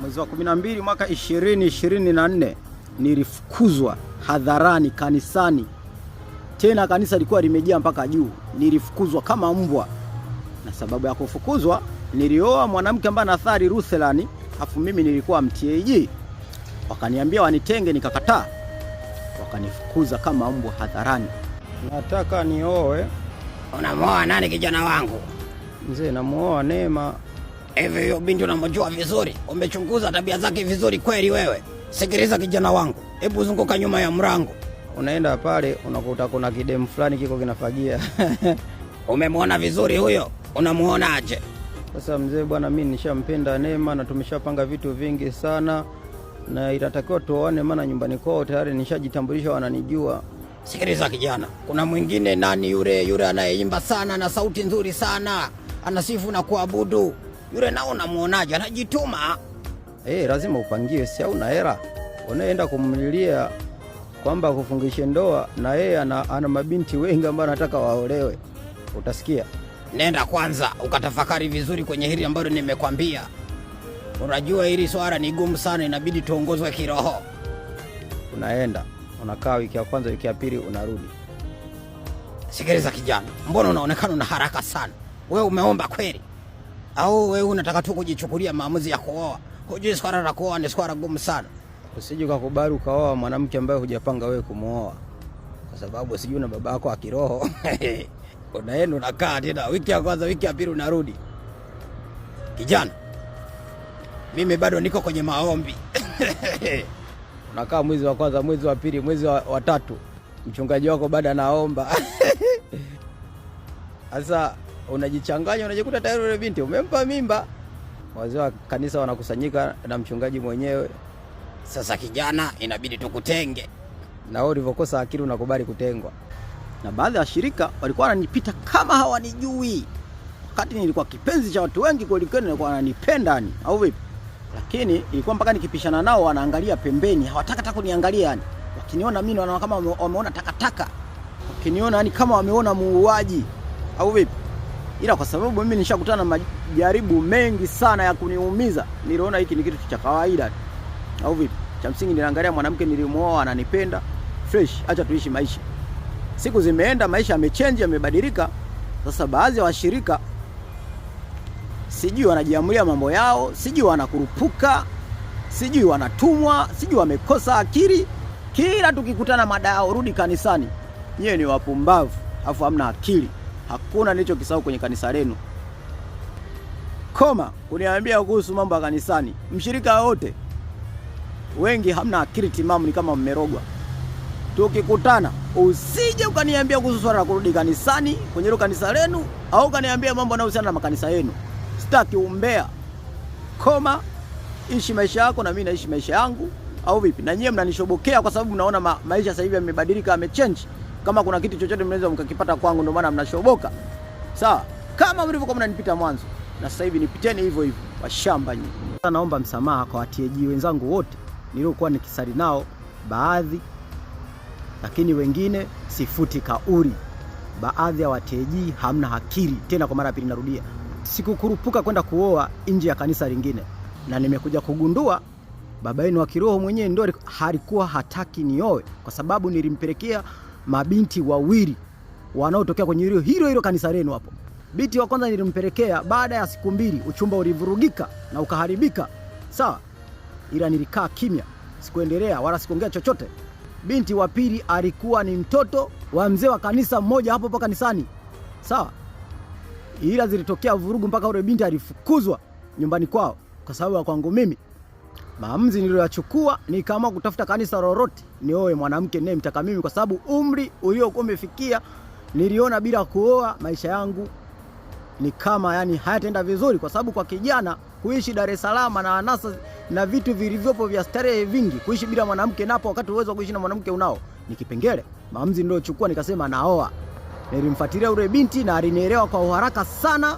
mwezi wa 12 mwaka 2024 nilifukuzwa hadharani kanisani. Tena kanisa lilikuwa limejaa mpaka juu. Nilifukuzwa kama mbwa. Na sababu ya kufukuzwa, nilioa mwanamke ambaye anathari Ruthelani, afu mimi nilikuwa mtag. Wakaniambia wanitenge, nikakataa. Wakanifukuza kama mbwa hadharani. Nataka nioe. Unamuoa nani kijana wangu? Mzee, namuoa Neema. Hivi hiyo binti unamjua vizuri? Umechunguza tabia zake vizuri kweli wewe? Sikiliza kijana wangu, hebu zunguka nyuma ya mlango. Unaenda pale unakuta kuna kidemu fulani kiko kinafagia. Umemwona vizuri huyo? Unamuonaje? Sasa mzee bwana, mimi nishampenda Neema na tumeshapanga vitu vingi sana, na itatakiwa tuoane, maana nyumbani kwao tayari nishajitambulisha, wananijua. Sikiliza kijana, kuna mwingine nani yule anayeimba sana na sauti nzuri sana, anasifu na kuabudu. Yule nao unamuonaje? Anajituma. Lazima upangiwe, si una hela. Unaenda kumlilia kwamba kufungishe ndoa, na yeye ana mabinti wengi ambao anataka waolewe. Utasikia. Nenda kwanza ukatafakari vizuri kwenye hili ambalo nimekwambia. Unajua hili swala ni gumu sana, inabidi tuongozwe kiroho. Unaenda, unakaa wiki ya kwanza, wiki ya pili unarudi. Sikiliza kijana, mbona unaonekana una haraka sana? Wewe umeomba kweli? Au wewe unataka tu kujichukulia maamuzi ya kuoa? Hujui swala la kuoa ni swala gumu sana. Usije ukakubali ukaoa mwanamke ambaye hujapanga wewe kumuoa, kwa sababu sijui na baba yako akiroho. Unaenda unakaa tena wiki ya kwanza, wiki ya pili unarudi. Kijana, mimi bado niko kwenye maombi. Unakaa mwezi wa kwanza, mwezi wa pili, mwezi wa tatu, mchungaji wako bado anaomba. Sasa unajichanganya, unajikuta tayari yule binti umempa mimba. Wazee wa kanisa wanakusanyika na mchungaji mwenyewe. Sasa kijana, inabidi tukutenge. Na wewe ulivyokosa akili unakubali kutengwa. Na baadhi ya washirika walikuwa wananipita kama hawanijui, wakati nilikuwa kipenzi cha watu wengi kweli kweli, walikuwa wananipenda ni au vipi? Lakini ilikuwa mpaka nikipishana nao wanaangalia pembeni, hawataka hata kuniangalia yani. Wakiniona mimi wanaona kama wameona takataka. Wakiniona yani kama wameona muuaji au vipi? Ila kwa sababu mimi nishakutana na majaribu mengi sana ya kuniumiza, niliona hiki ni kitu cha kawaida au vipi? Cha msingi niliangalia mwanamke nilimuoa ananipenda, fresh, acha tuishi maisha. Siku zimeenda, maisha yamechange, yamebadilika. Sasa baadhi ya washirika sijui wanajiamulia mambo yao, sijui wanakurupuka, sijui wanatumwa, sijui wamekosa akili. Kila tukikutana mada yao, rudi kanisani. Nyewe ni wapumbavu, afu hamna akili. Hakuna nilichokisahau kwenye kanisa lenu. Koma kuniambia kuhusu mambo ya kanisani. Mshirika wote wengi hamna akili timamu, ni kama mmerogwa. Tukikutana usije ukaniambia kuhusu swala la kurudi kanisani kwenye hilo kanisa lenu, au kaniambia mambo yanayohusiana na makanisa yenu. Sitaki umbea. Koma, ishi maisha yako na mimi naishi maisha yangu au vipi? Na nyie mnanishobokea kwa sababu mnaona maisha sasa hivi yamebadilika, yamechange. Kama kuna kitu chochote mnaweza mkakipata kwangu, ndio maana mnashoboka. Sawa? Kama mlivyokuwa mnanipita mwanzo, na sasa hivi nipiteni hivyo hivyo, washamba nyinyi. Naomba msamaha kwa watieji wenzangu wote niliokuwa nikisali nao, baadhi, lakini wengine sifuti kauli. Baadhi ya wateji hamna akili. Tena kwa mara ya pili narudia, sikukurupuka kwenda kuoa nje ya kanisa lingine. Na nimekuja kugundua baba yenu wa kiroho mwenyewe ndio halikuwa hataki nioe, kwa sababu nilimpelekea mabinti wawili wanaotokea kwenye hilo kanisa lenu hapo. Binti wa kwanza nilimpelekea, baada ya siku 2 uchumba ulivurugika na ukaharibika. Sawa? Ila nilikaa kimya, sikuendelea wala sikuongea chochote. Binti wa pili alikuwa ni mtoto wa mzee wa kanisa mmoja hapo kanisani. Sawa? Ila zilitokea vurugu mpaka yule binti alifukuzwa nyumbani kwao kwa sababu ya kwangu mimi. Maamuzi niliyochukua, nikaamua kutafuta kanisa lolote nioe mwanamke ninayemtaka mimi, kwa sababu umri uliokuwa umefikia niliona bila kuoa maisha yangu ni kama yani hayataenda vizuri, kwa sababu kwa kijana kuishi Dar es Salaam na anasa na vitu vilivyopo vya starehe vingi, kuishi bila mwanamke napo wakati uwezo wa kuishi na mwanamke unao ni kipengele. Maamuzi niliochukua, nikasema naoa. Nilimfuatilia yule binti na alinielewa kwa haraka sana,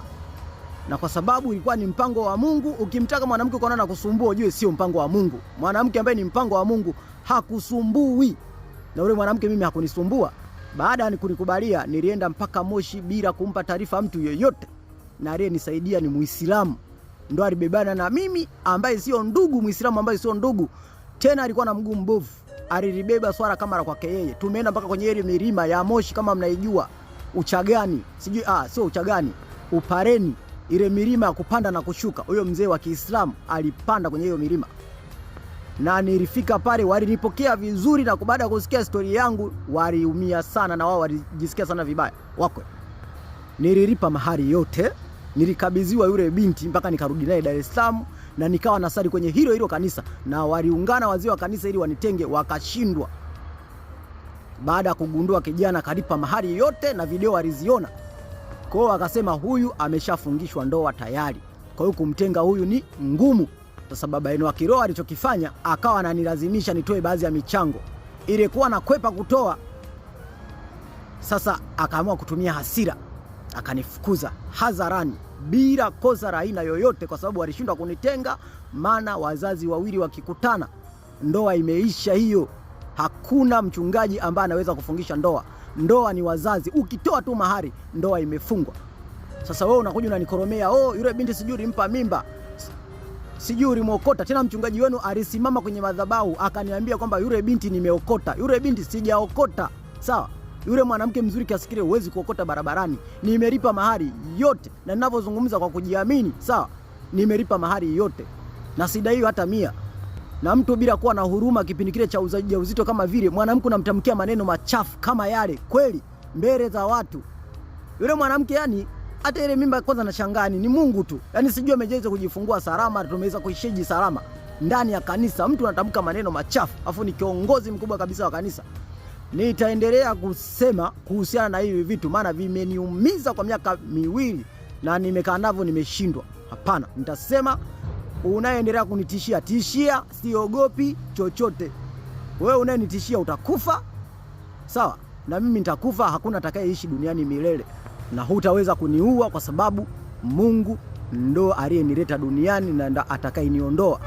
na kwa sababu ilikuwa ni mpango wa Mungu. Ukimtaka mwanamke ukaona na kusumbua, ujue sio mpango wa Mungu. Mwanamke ambaye ni mpango wa Mungu hakusumbui, na yule mwanamke mimi hakunisumbua. Baada ya kunikubalia, nilienda mpaka Moshi bila kumpa taarifa mtu yeyote, na aliyenisaidia ni Muislamu. ndo alibebana na mimi ambaye sio ndugu, Muislamu ambaye sio ndugu. Tena alikuwa na mguu mbovu. Alilibeba swala kama la kwake yeye. Tumeenda mpaka kwenye ile milima ya Moshi kama mnaijua. Uchagani, sijui sio Uchagani, Upareni, ile milima ya kupanda na kushuka. Huyo mzee wa Kiislamu alipanda kwenye hiyo milima. Na nilifika pale, walinipokea vizuri, na baada ya kusikia story yangu waliumia sana, na wao walijisikia sana vibaya. Wakwe, nililipa mahari yote, nilikabidhiwa yule binti mpaka nikarudi naye Dar es Salaam, na nikawa nasali kwenye hilo kanisa, na waliungana wazee wa kanisa ili wanitenge, wakashindwa. Baada ya kugundua kijana kalipa mahari yote na video waliziona, kwa hiyo akasema huyu ameshafungishwa ndoa tayari, kwa hiyo kumtenga huyu ni ngumu. Sasa baba yenu wa kiroho alichokifanya, akawa ananilazimisha nitoe baadhi ya michango ile kuwa na kwepa kutoa. Sasa akaamua kutumia hasira, akanifukuza hadharani bila kosa la aina yoyote, kwa sababu walishindwa kunitenga. Maana wazazi wawili wakikutana, ndoa imeisha hiyo. Hakuna mchungaji ambaye anaweza kufungisha ndoa. Ndoa ni wazazi, ukitoa tu mahari ndoa imefungwa. Sasa wewe unakuja unanikoromea, yule binti sijui ulimpa mimba, sijui ulimwokota. Tena mchungaji wenu alisimama kwenye madhabahu akaniambia kwamba yule binti nimeokota. Yule binti sijaokota, sawa? Yule mwanamke mzuri kiasi kile huwezi kuokota barabarani. Nimelipa mahari yote, na ninavyozungumza kwa kujiamini, sawa? Nimelipa mahari yote na sidai hata 100. Na mtu bila kuwa na huruma kipindi kile cha ujauzito kama vile mwanamke unamtamkia maneno machafu kama yale, kweli mbele za watu. Yule mwanamke yani hata ile mimba kwanza nashangaa ni Mungu tu. Yani sijui amejeza kujifungua salama, tumeweza kuishiji salama ndani ya kanisa. Mtu anatamka maneno machafu, afu ni kiongozi mkubwa kabisa wa kanisa. Nitaendelea kusema kuhusiana na hivi vitu, maana vimeniumiza kwa miaka 2 na nimekaa navyo nimeshindwa. Hapana, nitasema. Unaendelea kunitishia, tishia, siogopi chochote. Wewe unayenitishia utakufa, sawa? Na mimi nitakufa, hakuna atakayeishi duniani milele. Na hutaweza kuniua, kwa sababu Mungu ndo aliyenileta duniani na ndo atakayeniondoa.